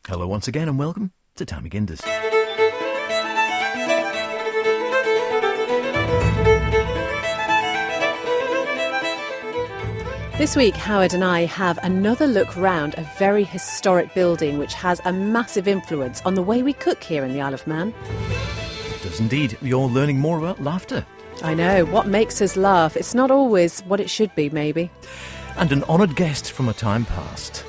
Hello once again and welcome to Mee Gindys. This week, Howard and I have another look round a very historic building which has a massive influence on the way we cook here in the Isle of Man. It does indeed. You're learning more about laughter. I know, what makes us laugh? It's not always what it should be, maybe. And an honoured guest from a time past.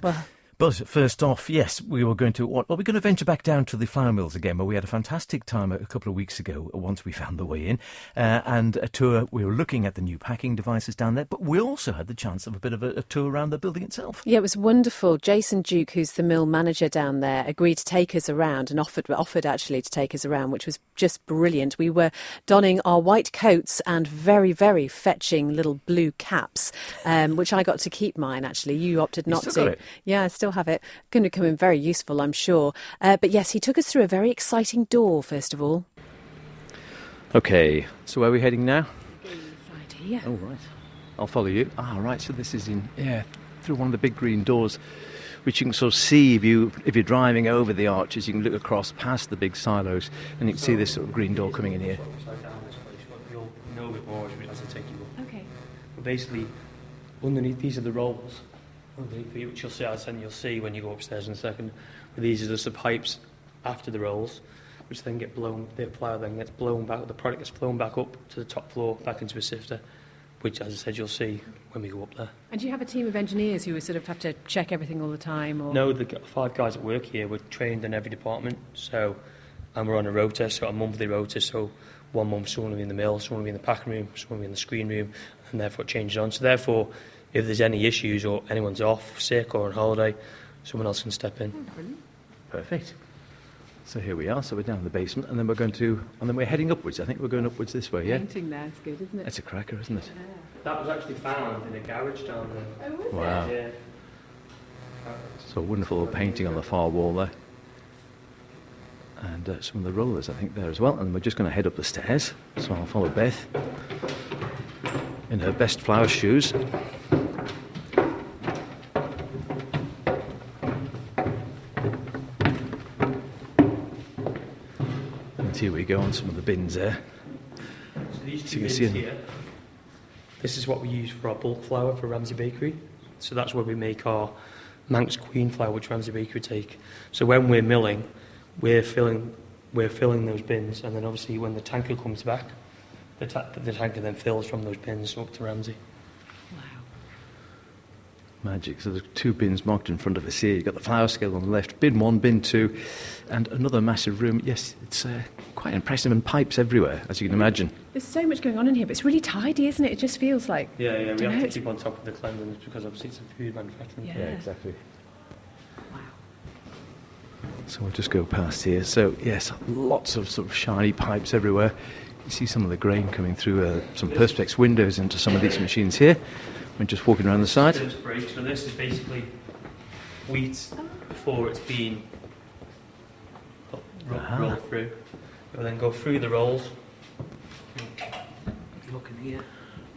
Well, But first off, yes, we're going to venture back down to the flour mills again, where we had a fantastic time a couple of weeks ago, once we found the way in, and a tour. We were looking at the new packing devices down there, but we also had the chance of a bit of a tour around the building itself. yeah, it was wonderful. Jason Duke, who's the mill manager down there, agreed to take us around and offered actually to take us around, which was just brilliant. We were donning our white coats and very, very fetching little blue caps, which I got to keep mine, actually. You opted not still to. got it? Yeah, I still have it. Going to come in very useful, I'm sure. But yes, he took us through a very exciting door, first of all. Okay, so where are we heading now? Right here. Oh, right. I'll follow you. Ah, right, so this is through one of the big green doors, which you can sort of see if you're driving over the arches. You can look across past the big silos, and you can see this sort of green door coming in here. You'll know a bit more as I take you up. Okay. But basically, underneath these are the rolls. Underneath you, which you'll see when you go upstairs in a second. But these are just the pipes after the rolls, which then get blown. The flour then gets blown back. The product gets blown back up to the top floor, back into a sifter, which, as I said, you'll see when we go up there. And do you have a team of engineers who sort of have to check everything all the time? Or? No, the 5 guys that work here were trained in every department. And we're on a rota, so a monthly rota. So one month someone will be in the mill, someone will be in the packing room, someone will be in the screen room, and therefore it changes on. So therefore, if there's any issues or anyone's off, sick or on holiday, someone else can step in. Perfect. So here we are. So we're down in the basement, and then we're heading upwards. I think we're going upwards this way. Yeah. Painting there, it's good, isn't it? That's a cracker, isn't it? That was actually found in a garage down there. Oh, was Wow. Yeah. So a wonderful little painting on the far wall there, and some of the rollers I think there as well. And we're just going to head up the stairs. So I'll follow Beth in her best flower shoes. Here we go on some of the bins there. So these So two you can bins see them. here, this is what we use for our bulk flour for Ramsey Bakery. So that's where we make our Manx Queen flour, which Ramsey Bakery take. So when we're milling, we're filling those bins, and then obviously when the tanker comes back, the tanker then fills from those bins up to Ramsey. Wow. Magic. So there's 2 bins marked in front of us here. You've got the flour scale on the left, bin 1, bin 2, and another massive room. Yes, it's quite impressive, and pipes everywhere, as you can imagine. There's so much going on in here, but it's really tidy, isn't it? It just feels like... Yeah, we Dunno, have to it's- keep on top of the cleanliness because obviously it's a food manufacturing. Yeah. Exactly. Wow. So we'll just go past here. So, yes, lots of sort of shiny pipes everywhere. You see some of the grain coming through some Perspex windows into some of these machines here. We're just walking around the side. So this is basically wheat before it's been rolled through. It will then go through the rolls. If you look in here,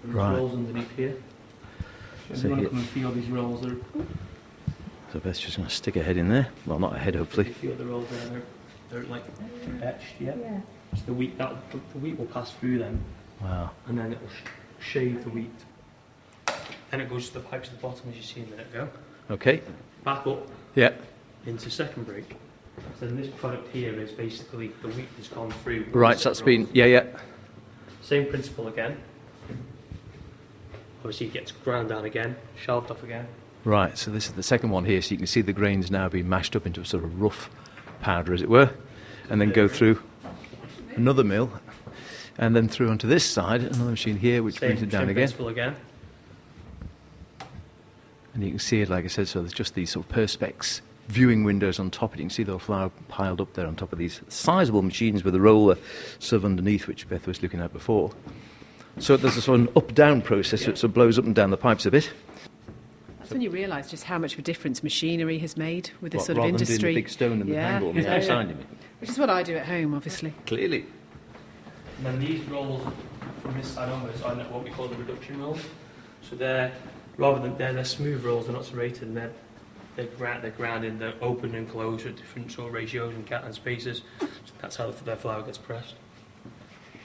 there's Right. rolls underneath here. So if So you want here- to come and feel these rolls, So Beth's just going to stick her head in there. Well, not her head, hopefully. feel the rolls there, they're like etched, yeah. So the wheat will pass through them, Wow. and then it will shave the wheat. Then it goes to the pipes at the bottom, as you see a minute ago. Okay. Back up Yeah. into second break. So then this product here is basically the wheat has gone through. Right, so that's been... Yeah. Same principle again. Obviously it gets ground down again, shelved off again. Right, so this is the second one here. So you can see the grains now being mashed up into a sort of rough powder, as it were, and then go through another mill, and then through onto this side, another machine here, which brings it down same again. principle again. And you can see it, like I said, so there's just these sort of Perspex viewing windows on top of it. You can see the flour piled up there on top of these sizable machines with a roller sieve underneath, which Beth was looking at before. So there's a sort of an up-down process, so it sort of blows up and down the pipes a bit. That's when you realise just how much of a difference machinery has made with this What, sort of rather than industry. doing the big stone and the panel on the outside, you mean? Which is what I do at home, obviously. Clearly. And then these rolls from this side onwards are what we call the reduction rolls. So they're rather than they're smooth rolls, they're not serrated, and they're grounded, they're open and closed at different sort of ratios and spaces. So that's how their flour gets pressed.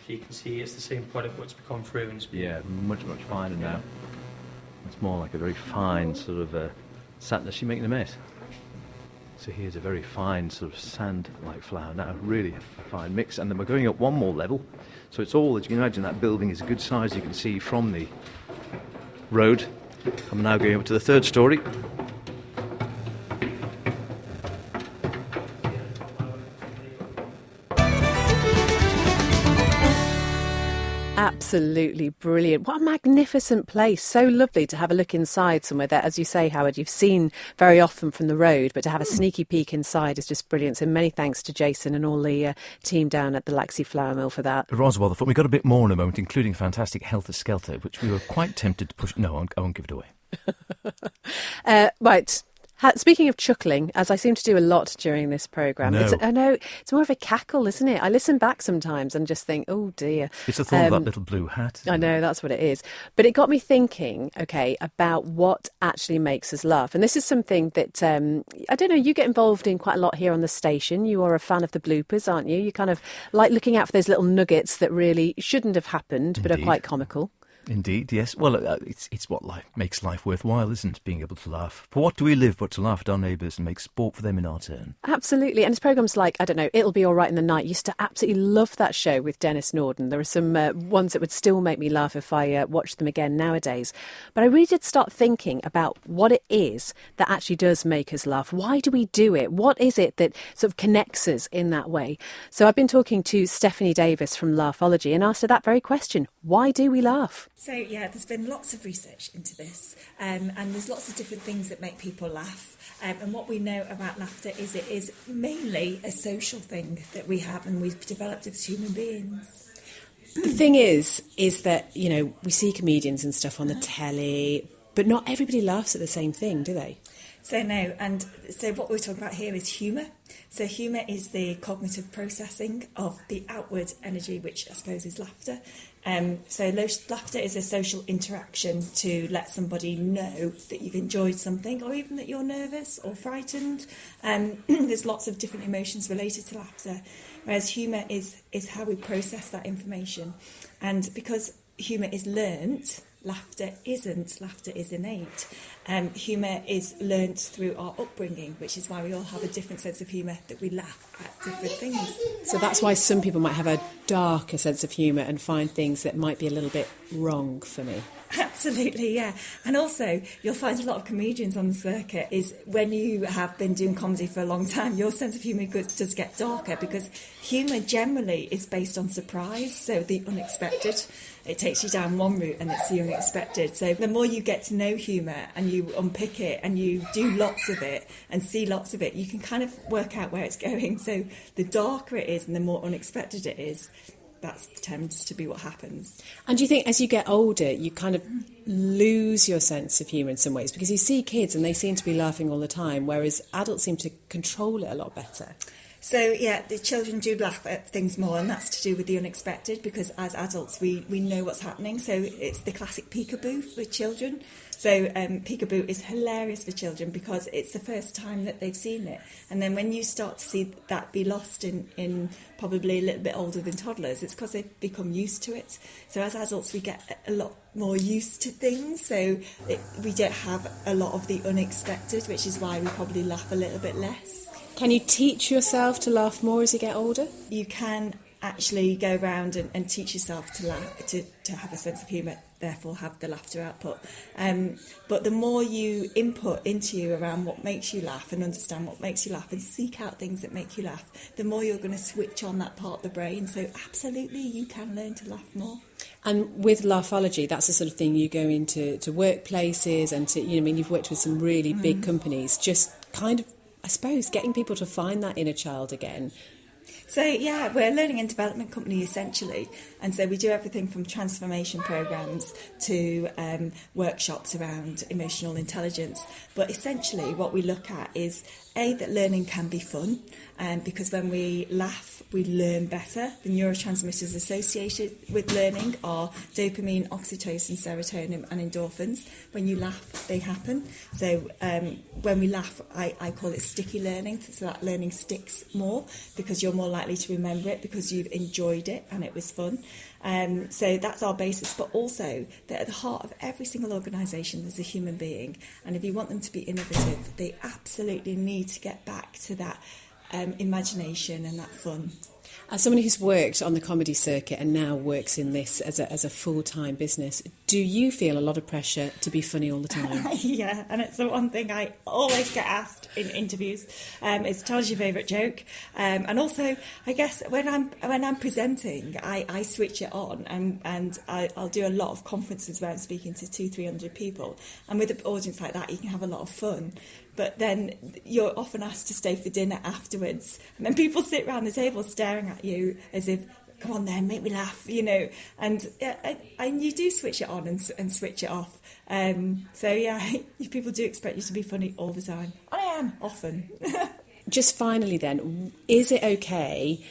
So you can see it's the same product, but it's become through and it's much finer now. It's more like a very fine sort of sand. Is she making a mess? So here's a very fine sort of sand-like flour now, really a fine mix. And then we're going up one more level. So it's all, as you can imagine, that building is a good size, you can see from the road. I'm now going up to the third story. Absolutely brilliant. What a magnificent place. So lovely to have a look inside somewhere that, as you say, Howard, you've seen very often from the road, but to have a sneaky peek inside is just brilliant. So many thanks to Jason and all the team down at the Laxey Flour Mill for that. Roswell, we got a bit more in a moment, including fantastic Helter Skelter, which we were quite tempted to push. No, I won't give it away. Right. Speaking of chuckling, as I seem to do a lot during this programme, I know it's more of a cackle, isn't it? I listen back sometimes and just think, oh dear. It's the thought of that little blue hat. I know, that's what it is. But it got me thinking, OK, about what actually makes us laugh. And this is something that, I don't know, you get involved in quite a lot here on the station. You are a fan of the bloopers, aren't you? You kind of like looking out for those little nuggets that really shouldn't have happened, but are quite comical. Indeed, yes. Well, it's what makes life worthwhile, isn't it? Being able to laugh. For what do we live but to laugh at our neighbours and make sport for them in our turn? Absolutely. And it's programmes like, I don't know, It'll Be All Right in the Night. Used to absolutely love that show with Dennis Norden. There are some ones that would still make me laugh if I watched them again nowadays. But I really did start thinking about what it is that actually does make us laugh. Why do we do it? What is it that sort of connects us in that way? So I've been talking to Stephanie Davis from Laughology and asked her that very question. Why do we laugh? So, yeah, there's been lots of research into this and there's lots of different things that make people laugh. And what we know about laughter is it is mainly a social thing that we have and we've developed as human beings. The thing is that, you know, we see comedians and stuff on the telly, but not everybody laughs at the same thing, do they? So no, and so what we're talking about here is humour. So humour is the cognitive processing of the outward energy, which I suppose is laughter. So laughter is a social interaction to let somebody know that you've enjoyed something or even that you're nervous or frightened. There's lots of different emotions related to laughter, whereas humour is how we process that information. And because humour is learnt, laughter isn't. Laughter is innate. Humour is learnt through our upbringing, which is why we all have a different sense of humour, that we laugh at different things. So that's why some people might have a darker sense of humour and find things that might be a little bit wrong for me. Absolutely, yeah. And also, you'll find a lot of comedians on the circuit is when you have been doing comedy for a long time, your sense of humour does get darker because humour generally is based on surprise, so the unexpected. It takes you down one route and it's the unexpected. So the more you get to know humour and you unpick it and you do lots of it and see lots of it, you can kind of work out where it's going. So the darker it is and the more unexpected it is, that tends to be what happens. And do you think as you get older, you kind of lose your sense of humour in some ways? Because you see kids and they seem to be laughing all the time, whereas adults seem to control it a lot better. So, yeah, the children do laugh at things more, and that's to do with the unexpected, because as adults, we know what's happening. So it's the classic peekaboo for children. So peekaboo is hilarious for children because it's the first time that they've seen it. And then when you start to see that be lost in probably a little bit older than toddlers, it's because they've become used to it. So as adults, we get a lot more used to things. So we don't have a lot of the unexpected, which is why we probably laugh a little bit less. Can you teach yourself to laugh more as you get older? You can actually go around and teach yourself to laugh, to have a sense of humour, therefore have the laughter output. But the more you input into you around what makes you laugh and understand what makes you laugh and seek out things that make you laugh, the more you're going to switch on that part of the brain. So absolutely, you can learn to laugh more. And with Laughology, that's the sort of thing you go into workplaces and to, you know, I mean, you've worked with some really big companies, just kind of, I suppose, getting people to find that inner child again. So, yeah, we're a learning and development company essentially. And so we do everything from transformation programs to workshops around emotional intelligence. But essentially what we look at is, A, that learning can be fun. Because when we laugh, we learn better. The neurotransmitters associated with learning are dopamine, oxytocin, serotonin and endorphins. When you laugh, they happen. So when we laugh, I call it sticky learning. So that learning sticks more because you're more likely to remember it because you've enjoyed it and it was fun. So that's our basis, but also that at the heart of every single organisation there's a human being, and if you want them to be innovative, they absolutely need to get back to that imagination and that fun. As someone who's worked on the comedy circuit and now works in this as a full-time business, do you feel a lot of pressure to be funny all the time? Yeah, and it's the one thing I always get asked in interviews. Is tell us your favourite joke, and also I guess when I'm presenting, I switch it on, and I'll do a lot of conferences where I'm speaking to 200-300 people, and with an audience like that, you can have a lot of fun. But then you're often asked to stay for dinner afterwards, and then people sit around the table staring at you as if, come on then, make me laugh, you know. And you do switch it on and switch it off. So yeah, people do expect you to be funny all the time. I am, often. Just finally then, is it okay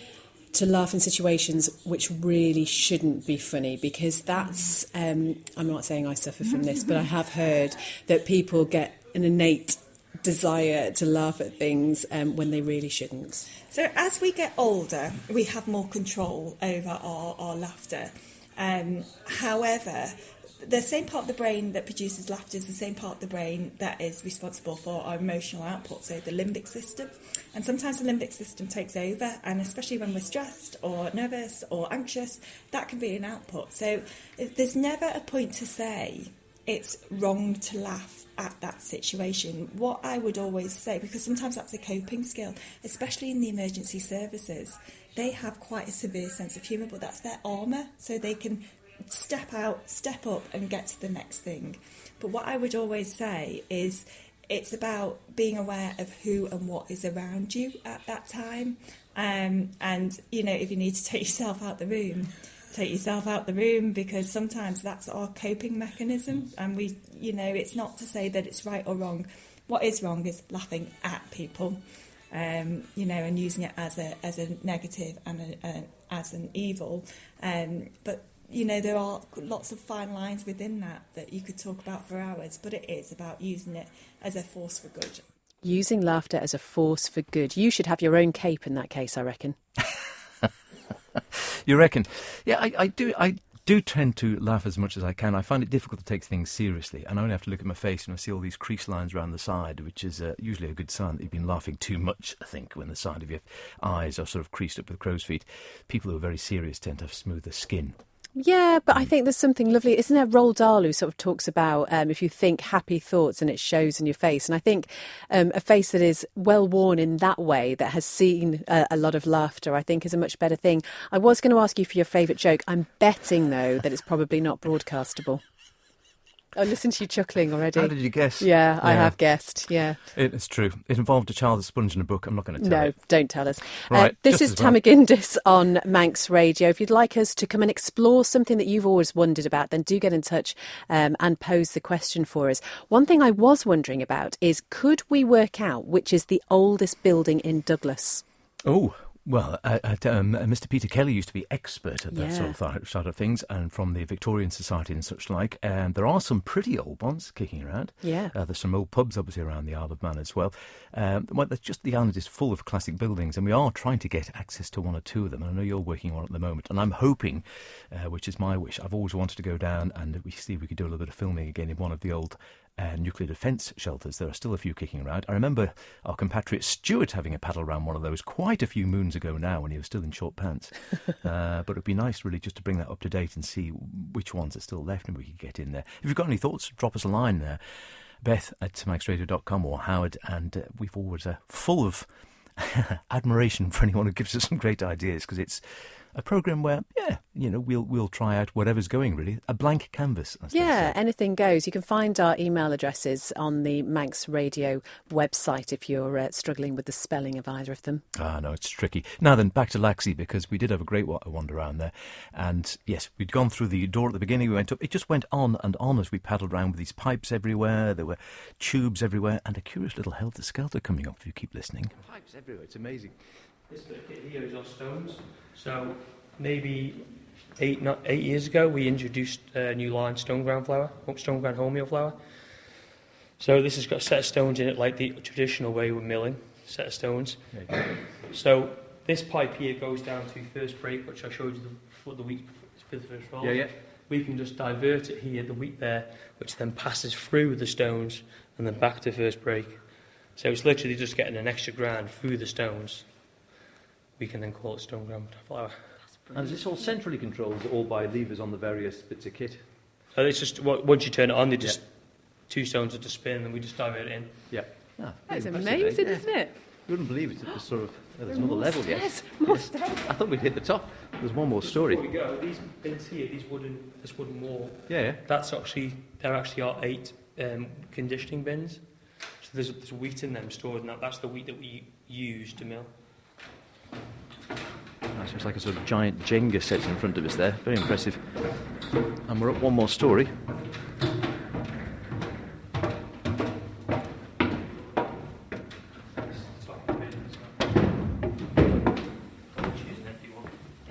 to laugh in situations which really shouldn't be funny? Because that's, I'm not saying I suffer from this, but I have heard that people get an innate desire to laugh at things when they really shouldn't. So as we get older, we have more control over our laughter. However, the same part of the brain that produces laughter is the same part of the brain that is responsible for our emotional output, so the limbic system. And sometimes the limbic system takes over, and especially when we're stressed or nervous or anxious, that can be an output. So there's never a point to say it's wrong to laugh at that situation. What I would always say, because sometimes that's a coping skill, especially in the emergency services, they have quite a severe sense of humour, but that's their armour, so they can step up and get to the next thing. But what I would always say is it's about being aware of who and what is around you at that time, and you know, if you need to take yourself out the room, take yourself out the room, because sometimes that's our coping mechanism, and we, you know, it's not to say that it's right or wrong. What is wrong is laughing at people, you know, and using it as a negative and as an evil. But you know, there are lots of fine lines within that you could talk about for hours, but it is about using it as a force for good. Using laughter as a force for good. You should have your own cape in that case, I reckon. You reckon? Yeah, I do tend to laugh as much as I can. I find it difficult to take things seriously, and I only have to look at my face and I see all these crease lines around the side, which is usually a good sign that you've been laughing too much, I think, when the side of your eyes are sort of creased up with crow's feet. People who are very serious tend to have smoother skin. Yeah, but I think there's something lovely. Isn't there Roald Dahl who sort of talks about if you think happy thoughts and it shows in your face? And I think a face that is well worn in that way, that has seen a lot of laughter, I think is a much better thing. I was going to ask you for your favourite joke. I'm betting, though, that it's probably not broadcastable. Oh, listen to you chuckling already. How did you guess? Yeah, I have guessed, yeah. It's true. It involved a child, a sponge and a book. I'm not going to tell you. No, don't tell us. Right, this is Mee Gindys on Manx Radio. If you'd like us to come and explore something that you've always wondered about, then do get in touch and pose the question for us. One thing I was wondering about is, could we work out which is the oldest building in Douglas? Oh, well, Mr. Peter Kelly used to be expert at that sort of things, and from the Victorian Society and such like. And there are some pretty old ones kicking around. Yeah. There's some old pubs obviously around the Isle of Man as well. That's just, the island is full of classic buildings, and we are trying to get access to one or two of them. And I know you're working on it at the moment, and I'm hoping, which is my wish, I've always wanted to go down and we see if we could do a little bit of filming again in one of the old nuclear defence shelters. There are still a few kicking around. I remember our compatriot Stuart having a paddle around one of those quite a few moons ago now, when he was still in short pants. But it'd be nice really just to bring that up to date and see which ones are still left and we could get in there. If you've got any thoughts, drop us a line there, Beth at maxradio.com, or Howard, and we've always full of admiration for anyone who gives us some great ideas, because a programme where, we'll try out whatever's going, really. A blank canvas, as they Yeah, say. anything goes. You can find our email addresses on the Manx Radio website if you're struggling with the spelling of either of them. Ah, no, it's tricky. Now then, back to Laxey, because we did have a great wander around there. And yes, we'd gone through the door at the beginning, we went up. It just went on and on as we paddled around with these pipes everywhere. There were tubes everywhere and a curious little helter-skelter coming up if you keep listening. Pipes everywhere, it's amazing. This bit here is our stones. So maybe 8 years ago, we introduced a new line, stone ground flour, stone ground wholemeal flour. So this has got a set of stones in it, like the traditional way we're milling, set of stones. So this pipe here goes down to first break, which I showed you the week for the first roll. Yeah. We can just divert it here, the wheat there, which then passes through the stones and then back to first break. So it's literally just getting an extra grand through the stones. We can then call it stone ground flour. And is this all centrally controlled, is it all by levers on the various bits of kit? So it's just, once you turn it on, they just, 2 stones will just spin and we just divert it in. Yeah. Ah, That's impressive, amazing, eh? isn't it? You wouldn't believe it at the sort of... there's another level yet. Yes, more stairs. I thought we'd hit the top. There's one more story. Before we go, these bins here, this wooden wall, Yeah. there actually are 8 conditioning bins. So there's wheat in them stored, and that's the wheat that we use to mill. Nice, it's like a sort of giant Jenga set in front of us there. Very impressive. And we're up one more story.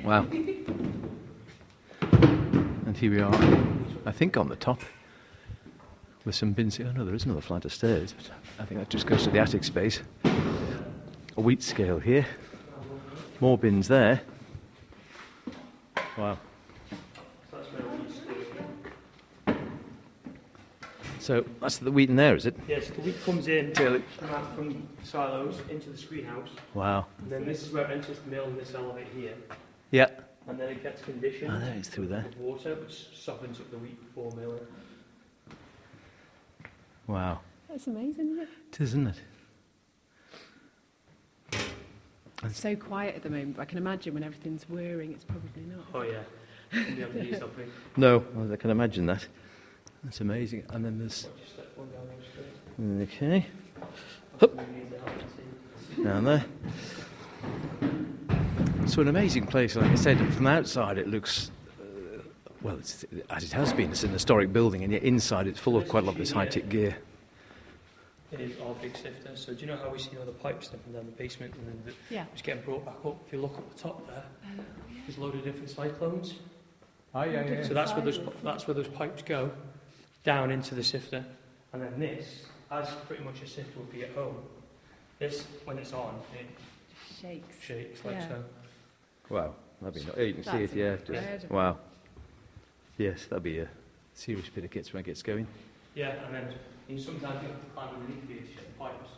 Wow. And here we are, I think on the top, with some bins. Oh no, there is another flight of stairs. But I think that just goes to the attic space. A wheat scale here. More bins there. Wow. So that's the wheat in there, is it? Yes, the wheat comes in from silos into the screen house. Wow. And then this is where it enters the mill in this elevator here. Yeah. And then it gets conditioned Oh, there it is through there. with water, which softens up the wheat before milling. Wow. That's amazing, isn't it? It is, isn't it? It's so quiet at the moment, but I can imagine when everything's whirring, it's probably not. Oh yeah. You'll be able to do something. No, I can imagine that. That's amazing. And then there's... Just step one down those stairs. Okay. Hup. Down there. So an amazing place. Like I said, from outside it looks... it's, as it has been, it's an historic building, and yet inside it's full of quite a lot of this high-tech gear. It is our big sifter. So do you know how we see all the pipes stepping down the basement and then Yeah. it's getting brought back up? If you look at the top there, there's a load of different cyclones. Oh, yeah. So that's where those pipes go, down into the sifter. And then this, as pretty much a sifter would be at home, this, when it's on, it Shakes. like Yeah. so. Wow. That'd be... you can see That's it, yeah. incredible. Wow. Yes, that'd be a serious bit of kit when it gets going. Yeah, and then sometimes you have to climb underneath here to check the pipes.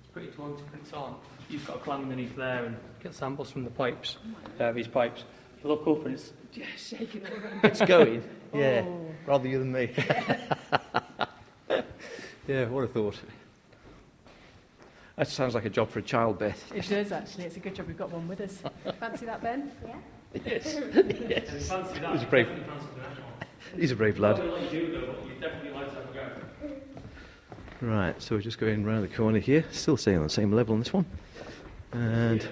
It's pretty daunting when it's on. You've got to climb underneath there and get samples from the pipes, these pipes. You look up and it's Just shaking all around. It's going. Yeah. Oh. Rather you than me. Yeah, what a thought. That sounds like a job for a child, Beth. It does, actually. It's a good job we've got one with us. Fancy that, Ben? Yeah. Yes. Yes. Fancy that. He's a brave- Definitely fancy that. He's a brave lad. Probably like you do though, but you'd definitely like to have a go. Right, so we're just going round the corner here. Still staying on the same level on this one. And... This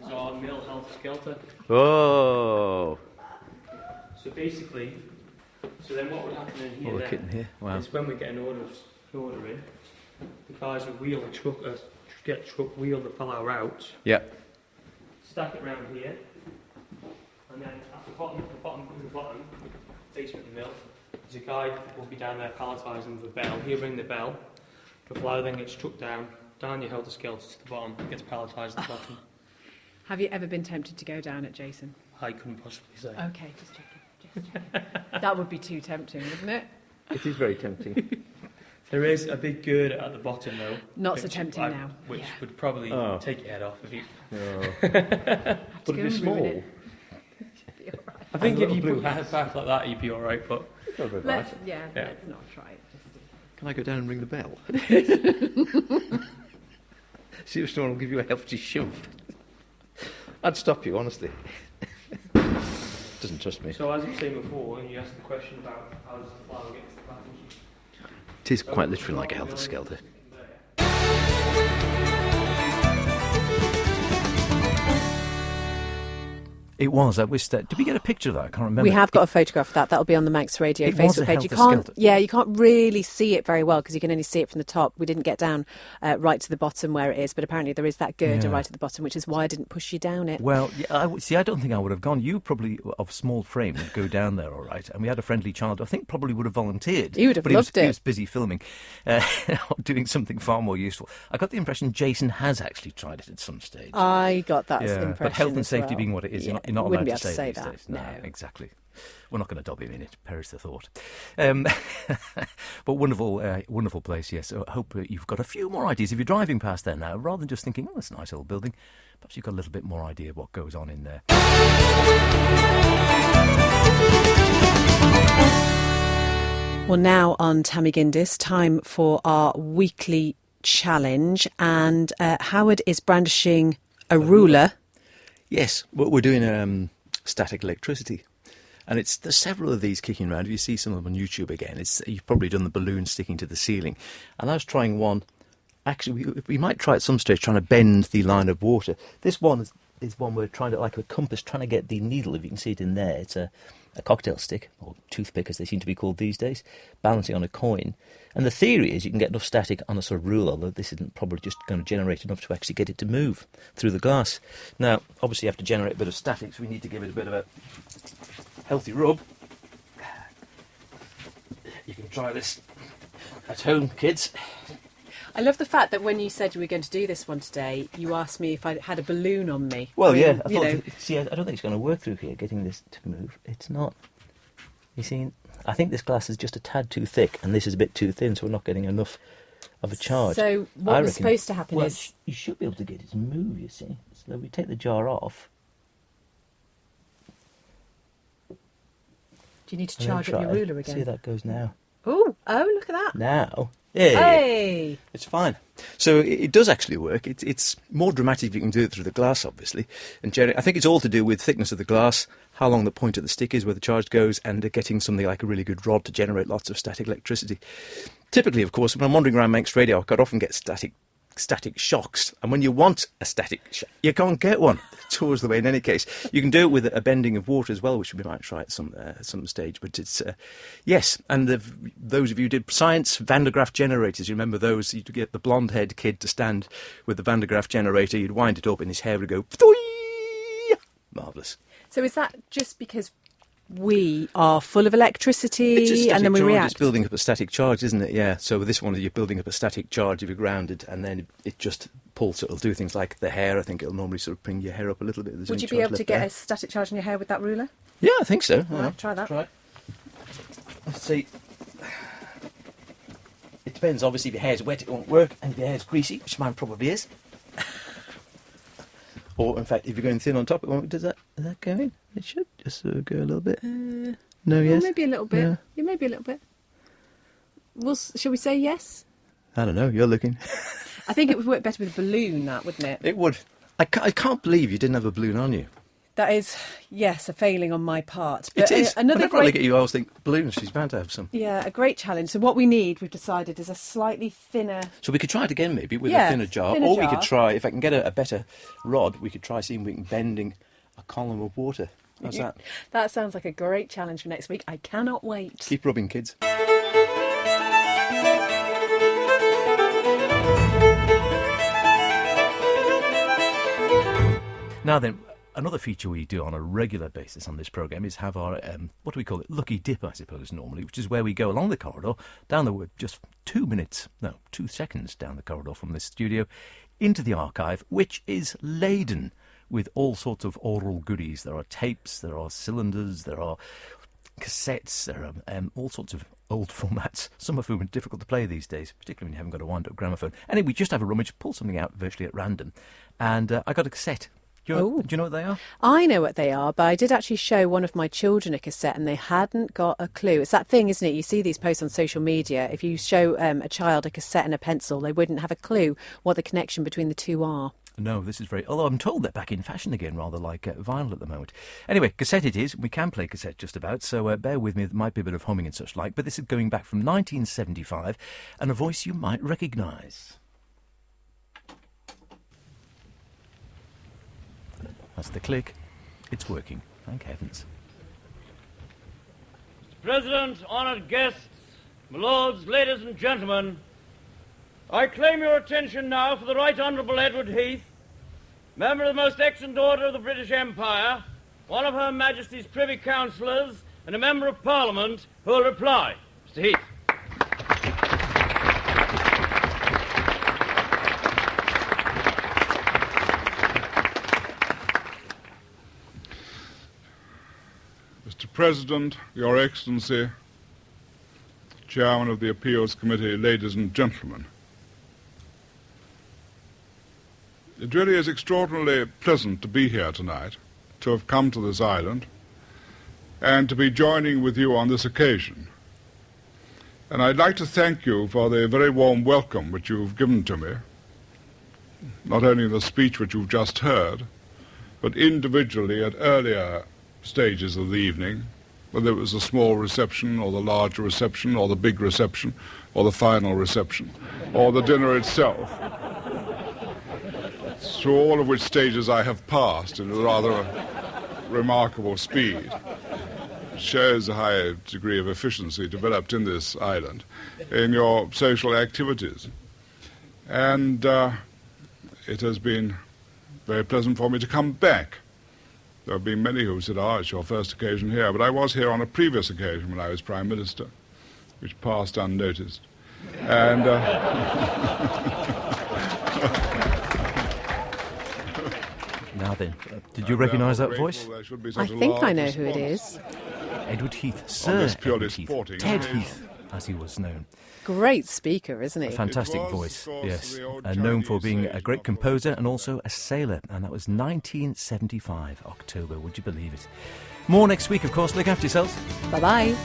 is our mill health skelter. oh! So basically, then what would happen in here All the then kit in here. Wow. is when we get an order in, the guys would wheel the truck, wheel the flour out, Yeah. stack it round here, and then at the bottom, basement of the mill, there's a guy who will be down there palletising with a bell. He'll ring the bell, the flour then gets trucked down your helter-skelter to the bottom, gets palletised at the bottom. Have you ever been tempted to go down it, Jason? I couldn't possibly say. Okay, just checking. That would be too tempting, wouldn't it? It is very tempting. There is a big girder at the bottom though. Not so tempting now. Which Yeah. would probably Oh. take your head off if you... No. Have to Would go it be and small? ruin it. Be all right. I think A if you little put your head back like that, you'd be alright, but... Not very Let's bad. let's not try it. Can I go down and ring the bell? See if someone will give you a hefty shove. I'd stop you, honestly. Doesn't trust me. So as you were saying before, when you asked the question about how does the flower get to the package, It is quite literally like a helter-skelter. It was. I wish that. Did we get a picture of that? I can't remember. We have got a photograph of that. That'll be on the Manx Radio It was Facebook a page. helter-skelter. You can't really see it very well because you can only see it from the top. We didn't get down right to the bottom where it is, but apparently there is that girder Yeah. right at the bottom, which is why I didn't push you down it. Well, yeah, I don't think I would have gone. You probably, of small frame, would go down there all right. And we had a friendly child, I think probably would have volunteered. He would have but loved he it. was busy filming, doing something far more useful. I got the impression Jason has actually tried it at some stage. I got that impression. But health and as safety well. being what it is, Yeah, you're not wouldn't allowed be to able say these that. days. No. Exactly. We're not going to dob him in it. Perish the thought. But wonderful place, yes. So I hope you've got a few more ideas. If you're driving past there now, rather than just thinking, oh, that's a nice old building, perhaps you've got a little bit more idea of what goes on in there. Well, now on Mee Gindys, time for our weekly challenge. And Howard is brandishing a ruler. Yes, well, we're doing static electricity. And there's several of these kicking around. If you see some of them on YouTube again, you've probably done the balloon sticking to the ceiling. And I was trying one. Actually, we might try at some stage trying to bend the line of water. This one is one we're trying to, like a compass, trying to get the needle, if you can see it in there. It's a cocktail stick, or toothpick as they seem to be called these days, balancing on a coin. And the theory is you can get enough static on a sort of ruler, although this isn't probably just going to generate enough to actually get it to move through the glass. Now, obviously you have to generate a bit of static, so we need to give it a bit of a healthy rub. You can try this at home, kids. I love the fact that when you said you were going to do this one today, you asked me if I had a balloon on me. Well, I mean, yeah, you know. see, I don't think it's going to work through here, getting this to move. It's not. You see, I think this glass is just a tad too thick, and this is a bit too thin, so we're not getting enough of a charge. So what was supposed to happen is... You should be able to get it to move, you see. So we take the jar off. Do you need to and then charge up your try. ruler again? See, that goes now. Oh, look at that. Now. Hey! It's fine. So it does actually work. It's more dramatic if you can do it through the glass, obviously. And I think it's all to do with thickness of the glass, how long the point of the stick is, where the charge goes, and getting something like a really good rod to generate lots of static electricity. Typically, of course, when I'm wandering around Manx Radio, I could often get static shocks. And when you want a static shock, you can't get one. It's always the way in any case. You can do it with a bending of water as well, which we might try at some stage. But it's, yes. And those of you who did science, Van de Graaff generators, you remember those? You'd get the blonde-haired kid to stand with the Van de Graaff generator. You'd wind it up and his hair would go... Marvellous. So is that just because we are full of electricity and then we charge. react? It's building up a static charge, isn't it? Yeah. So with this one, you're building up a static charge if you're grounded, and then it just pulls. It'll do things like the hair. I think it'll normally sort of bring your hair up a little bit. Would you be able to get a static charge in your hair with that ruler? Yeah, I think so. All right, try that. Try it. Let's see. It depends. Obviously, if your hair's wet, it won't work, and if your hair's greasy, which mine probably is. Or, in fact, if you're going thin on top, it won't. Is that going? It should just sort of go a little bit. No, yes? Maybe a little bit. Yeah. Maybe a little bit. Shall we say yes? I don't know. You're looking. I think it would work better with a balloon, wouldn't it? It would. I can't believe you didn't have a balloon on you. That is, yes, a failing on my part. But It is. another Whenever I look great, at you, I always think, balloons, she's bound to have some. yeah, a great challenge. So what we need, we've decided, is a slightly thinner... So we could try it again, maybe, with Yeah, a thinner jar. thinner Or we jar. could try, if I can get a better rod, we could try seeing if we can bending a column of water. How's that? That sounds like a great challenge for next week. I cannot wait. Keep rubbing, kids. Now then, another feature we do on a regular basis on this programme is have our, what do we call it, lucky dip, I suppose, normally, which is where we go along the corridor, down the wood, just 2 seconds down the corridor from this studio, into the archive, which is laden with all sorts of oral goodies. There are tapes, there are cylinders, there are cassettes, there are all sorts of old formats, some of whom are difficult to play these days, particularly when you haven't got a wind-up gramophone. Anyway, we just have a rummage, pull something out virtually at random, and I got a cassette Do you know what they are? I know what they are, but I did actually show one of my children a cassette and they hadn't got a clue. It's that thing, isn't it? You see these posts on social media. If you show a child a cassette and a pencil, they wouldn't have a clue what the connection between the two are. No, this is very... Although I'm told they're back in fashion again, rather like vinyl at the moment. Anyway, cassette it is. We can play cassette just about, so bear with me. There might be a bit of humming and such like, but this is going back from 1975 and a voice you might recognise. That's the click. It's working. Thank heavens. Mr. President, honoured guests, my lords, ladies and gentlemen, I claim your attention now for the Right Honourable Edward Heath, member of the Most Excellent Order of the British Empire, one of Her Majesty's Privy Councillors, and a Member of Parliament who will reply. Mr. Heath. Mr. President, Your Excellency, Chairman of the Appeals Committee, ladies and gentlemen, it really is extraordinarily pleasant to be here tonight, to have come to this island, and to be joining with you on this occasion. And I'd like to thank you for the very warm welcome which you've given to me, not only in the speech which you've just heard, but individually at earlier stages of the evening, whether it was the small reception or the larger reception or the big reception or the final reception or the dinner itself, through all of which stages I have passed in a rather remarkable speed. It shows a high degree of efficiency developed in this island in your social activities. And it has been very pleasant for me to come back. There have been many who said, it's your first occasion here, but I was here on a previous occasion when I was Prime Minister, which passed unnoticed. And Now then, did you recognise that voice? I think I know who it is. Edward Heath, Sir Edward Heath, Ted Heath, as he was known. Great speaker, isn't he? A fantastic voice, yes. Known for being a great composer and also a sailor. And that was 1975, October, would you believe it? More next week, of course. Look after yourselves. Bye-bye.